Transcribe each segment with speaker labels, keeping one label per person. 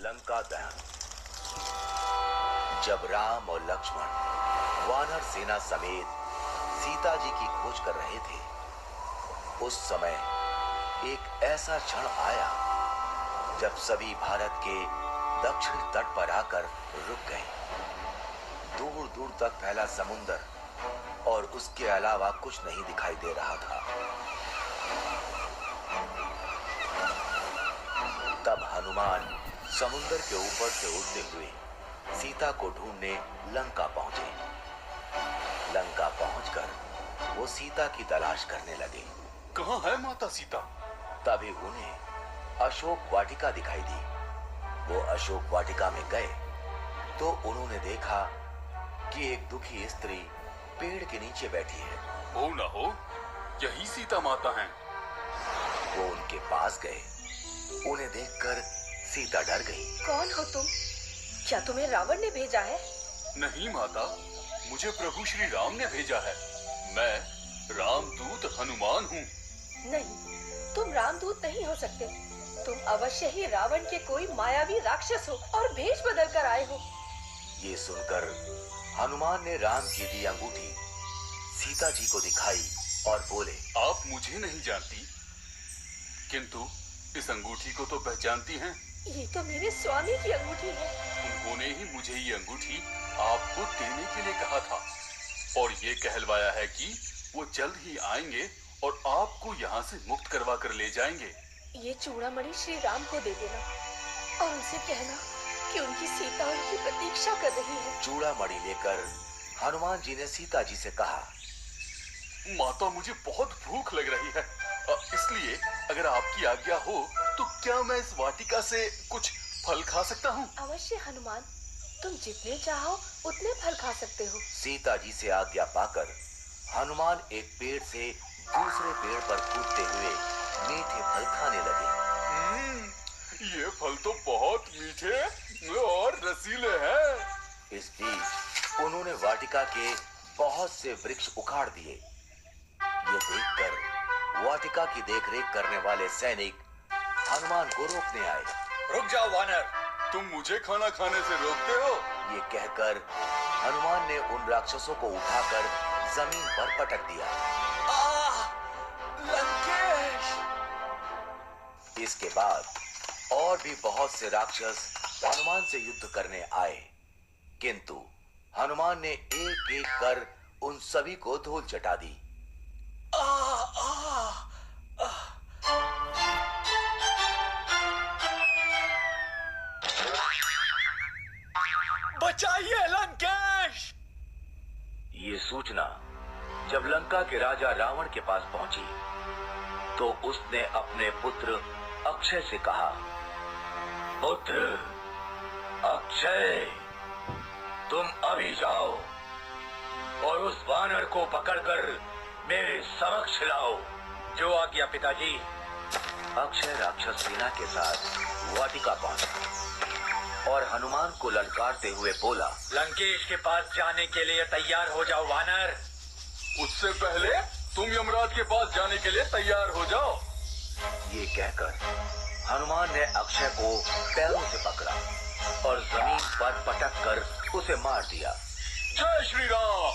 Speaker 1: लंका दहन। जब राम और लक्ष्मण वानर सेना समेत सीता जी की खोज कर रहे थे, उस समय एक ऐसा क्षण आया जब सभी भारत के दक्षिणी तट पर आकर रुक गए। दूर दूर तक फैला समुद्र और उसके अलावा कुछ नहीं दिखाई दे रहा था। तब हनुमान समुद्र के ऊपर से उड़ते हुए सीता को ढूंढने लंका पहुंचे। लंका पहुंचकर वो सीता की तलाश करने लगे।
Speaker 2: कहाँ है माता सीता?
Speaker 1: तभी उन्हें अशोक वाटिका दिखाई दी। वो अशोक वाटिका में गए तो उन्होंने देखा कि एक दुखी स्त्री पेड़ के नीचे बैठी है।
Speaker 2: हो ना हो, यही सीता माता हैं।
Speaker 1: वो उनके पास गए। उन्हें देखकर सीता डर गई।
Speaker 3: कौन हो तुम? क्या तुम्हें रावण ने भेजा है?
Speaker 2: नहीं माता, मुझे प्रभु श्री राम ने भेजा है। मैं रामदूत हनुमान हूँ।
Speaker 3: नहीं, तुम रामदूत नहीं हो सकते। तुम अवश्य ही रावण के कोई मायावी राक्षस हो और भेष बदल कर आए हो।
Speaker 1: ये सुनकर हनुमान ने राम की दी अंगूठी सीता जी को दिखाई और बोले,
Speaker 2: आप मुझे नहीं जानती, किंतु इस अंगूठी को तो पहचानती हैं।
Speaker 3: ये तो मेरे स्वामी की अंगूठी है।
Speaker 2: उन्होंने ही मुझे ये अंगूठी आपको देने के लिए कहा था और ये कहलवाया है कि वो जल्द ही आएंगे और आपको यहाँ से मुक्त करवा कर ले जाएंगे।
Speaker 3: ये चूड़ामणि श्री राम को दे देना और उनसे कहना कि उनकी सीता उनकी प्रतीक्षा कर रही है।
Speaker 1: चूड़ामणि लेकर हनुमान जी ने सीता जी से कहा,
Speaker 2: माता मुझे बहुत भूख लग रही है, इसलिए अगर आपकी आज्ञा हो तो क्या मैं इस वाटिका से कुछ फल खा सकता हूँ?
Speaker 3: अवश्य हनुमान, तुम जितने चाहो उतने फल खा सकते हो।
Speaker 1: सीता जी से आज्ञा पाकर हनुमान एक पेड़ से दूसरे पेड़ पर कूदते हुए मीठे फल खाने लगे।
Speaker 2: ये फल तो बहुत मीठे और रसीले हैं।
Speaker 1: इस बीच उन्होंने वाटिका के बहुत से वृक्ष उखाड़ दिए। ये देखकर वाटिका की देखरेख करने वाले सैनिक हनुमान को रोकने आए।
Speaker 2: रुक जाओ वानर, तुम मुझे खाना खाने से रोकते हो?
Speaker 1: ये कहकर हनुमान ने उन राक्षसों को उठाकर जमीन पर पटक दिया।
Speaker 2: लंकेश!
Speaker 1: इसके बाद और भी बहुत से राक्षस हनुमान से युद्ध करने आए, किंतु हनुमान ने एक एक कर उन सभी को धूल चटा दी।
Speaker 2: बचाइए लंकेश!
Speaker 1: ये सूचना जब लंका के राजा रावण के पास पहुंची तो उसने अपने पुत्र अक्षय से कहा, पुत्र अक्षय, तुम अभी जाओ और उस वानर को पकड़कर मेरे समक्ष लाओ।
Speaker 4: जो आज्ञा पिताजी।
Speaker 1: अक्षय राक्षस सेना के साथ वाटिका पहुंचा और हनुमान को ललकारते हुए बोला,
Speaker 4: लंकेश के पास जाने के लिए तैयार हो जाओ वानर।
Speaker 2: उससे पहले तुम यमराज के पास जाने के लिए तैयार हो जाओ।
Speaker 1: ये कहकर हनुमान ने अक्षय को पैरों से पकड़ा और जमीन पर पटक कर उसे मार दिया।
Speaker 2: जय श्री राम!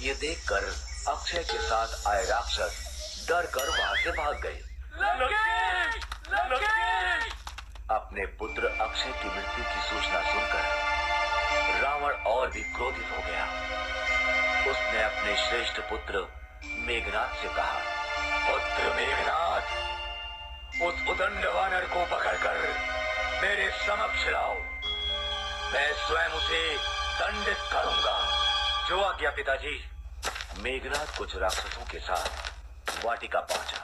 Speaker 1: ये देखकर अक्षय के साथ आए राक्षस डर कर वहां से भाग गए।
Speaker 2: लंकेश! लंकेश!
Speaker 1: अपने पुत्र अक्षय की मृत्यु की सूचना सुनकर रावण और भी क्रोधित हो गया। उसने अपने श्रेष्ठ पुत्र मेघनाद से कहा,
Speaker 4: पुत्र मेघनाद, उस उदंड वानर को पकड़कर मेरे समक्ष लाओ। मैं स्वयं उसे दंडित करूंगा। जो आज्ञा पिताजी।
Speaker 1: मेघनाद कुछ राक्षसों के साथ वाटिका पहुंचा।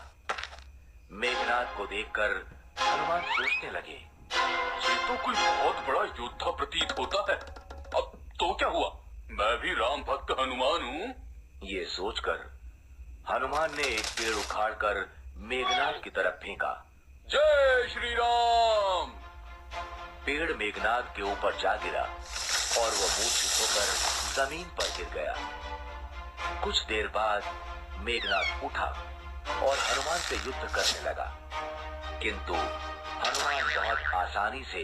Speaker 1: मेघनाद को देखकर हनुमान सोचने लगे,
Speaker 2: ये तो कोई बहुत बड़ा योद्धा प्रतीत होता है। अब तो क्या हुआ, मैं भी राम भक्त हनुमान हूँ।
Speaker 1: ये सोचकर हनुमान ने एक पेड़ उखाड़कर मेघनाद की तरफ फेंका।
Speaker 2: जय श्री राम!
Speaker 1: पेड़ मेघनाद के ऊपर जा गिरा और वो मूर्छित होकर जमीन पर गिर गया। कुछ देर बाद मेघनाद उठा और हनुमान से युद्ध करने लगा, किंतु हनुमान बहुत आसानी से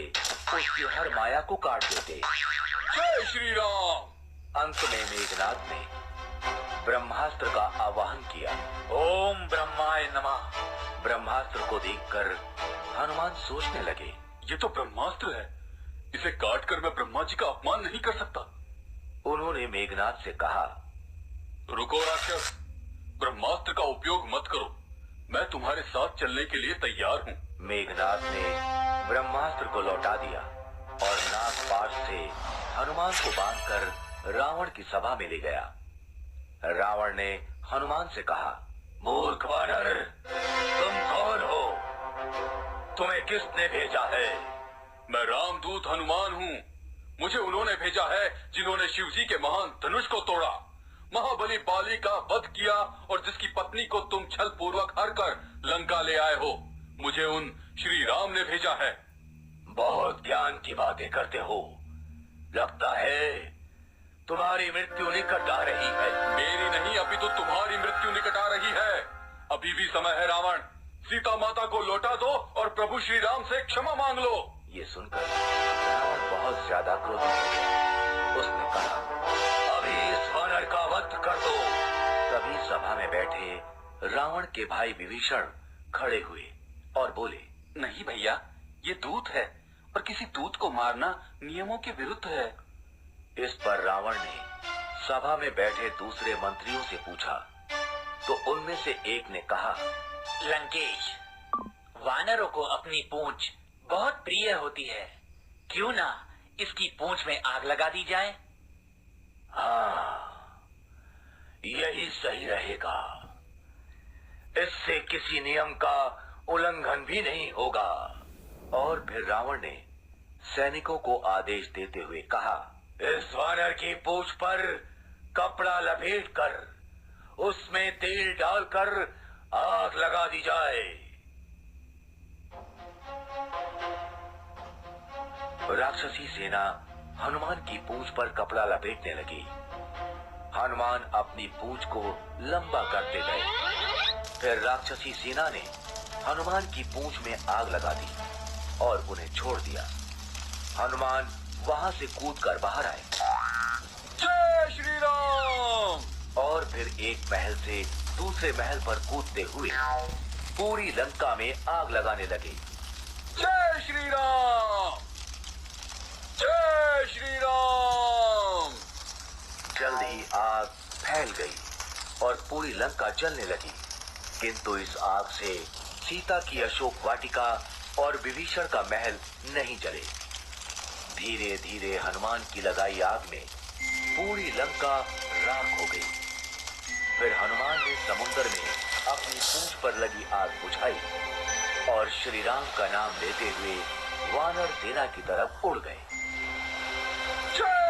Speaker 1: उसकी हर माया को काट देते।
Speaker 2: जय श्री राम।
Speaker 1: अंत में मेघनाद ने ब्रह्मास्त्र का आवाहन किया।
Speaker 4: ओम ब्रह्माय नमः।
Speaker 1: ब्रह्मास्त्र को देखकर हनुमान सोचने लगे,
Speaker 2: ये तो ब्रह्मास्त्र है, इसे काट कर मैं ब्रह्मा जी का अपमान नहीं कर सकता।
Speaker 1: उन्होंने मेघनाद से कहा,
Speaker 2: रुको राक्षस, ब्रह्मास्त्र का उपयोग मत करो, मैं तुम्हारे साथ चलने के लिए तैयार हूँ।
Speaker 1: मेघनाद ने ब्रह्मास्त्र को लौटा दिया और नागपाश से हनुमान को बांधकर रावण की सभा में ले गया। रावण ने हनुमान से कहा, मूर्ख वानर, तुम कौन हो? तुम्हें किसने भेजा है?
Speaker 2: मैं रामदूत हनुमान हूँ। मुझे उन्होंने भेजा है जिन्होंने शिव जी के महान धनुष को तोड़ा, महाबली बाली का वध किया और जिसकी पत्नी को तुम छल पूर्वक हर कर लंका ले आए हो। मुझे उन श्री राम ने भेजा है।
Speaker 1: बहुत ज्ञान की बातें करते हो, लगता है तुम्हारी मृत्यु निकट आ रही है।
Speaker 2: मेरी नहीं अपितु तुम्हारी मृत्यु निकट आ रही है। अभी भी समय है रावण, सीता माता को लौटा दो और प्रभु श्री राम से क्षमा मांग लो।
Speaker 1: ये सुनकर रावण बहुत ज्यादा क्रोधित हो गया। उसने कहा, अभी इस वानर का वध कर दो। तभी सभा में बैठे रावण के भाई विभीषण खड़े हुए और बोले,
Speaker 2: नहीं भैया, ये दूत है और किसी दूत को मारना नियमों के विरुद्ध है।
Speaker 1: इस पर रावण ने सभा में बैठे दूसरे मंत्रियों से पूछा तो उनमें से एक ने कहा,
Speaker 4: लंकेश, वानरों को अपनी पूंछ बहुत प्रिय होती है, क्यों ना इसकी पूंछ में आग लगा दी जाए?
Speaker 1: हाँ, यही सही रहेगा। इससे किसी नियम का उल्लंघन भी नहीं होगा। और फिर रावण ने सैनिकों को आदेश देते हुए कहा, इस वानर की पूंछ पर कपड़ा लपेटकर उसमें तेल डालकर आग लगा दी जाए। राक्षसी सेना हनुमान की पूंछ पर कपड़ा लपेटने लगी। हनुमान अपनी पूंछ को लंबा करते गए। फिर राक्षसी सेना ने हनुमान की पूंछ में आग लगा दी और उन्हें छोड़ दिया। हनुमान वहां से कूदकर बाहर आए।
Speaker 2: जय श्री राम।
Speaker 1: और फिर एक महल से दूसरे महल पर कूदते हुए पूरी लंका में आग लगाने लगे।
Speaker 2: जय श्री राम, जय श्री राम।
Speaker 1: जल्द ही आग फैल गई और पूरी लंका जलने लगी। किंतु इस आग से सीता की अशोक वाटिका और विभीषण का महल नहीं जले। धीरे धीरे हनुमान की लगाई आग में पूरी लंका राख हो गई। फिर हनुमान ने समुद्र में अपनी पूंछ पर लगी आग बुझाई और श्री राम का नाम लेते हुए वानर सेना की तरफ उड़ गए।
Speaker 2: जय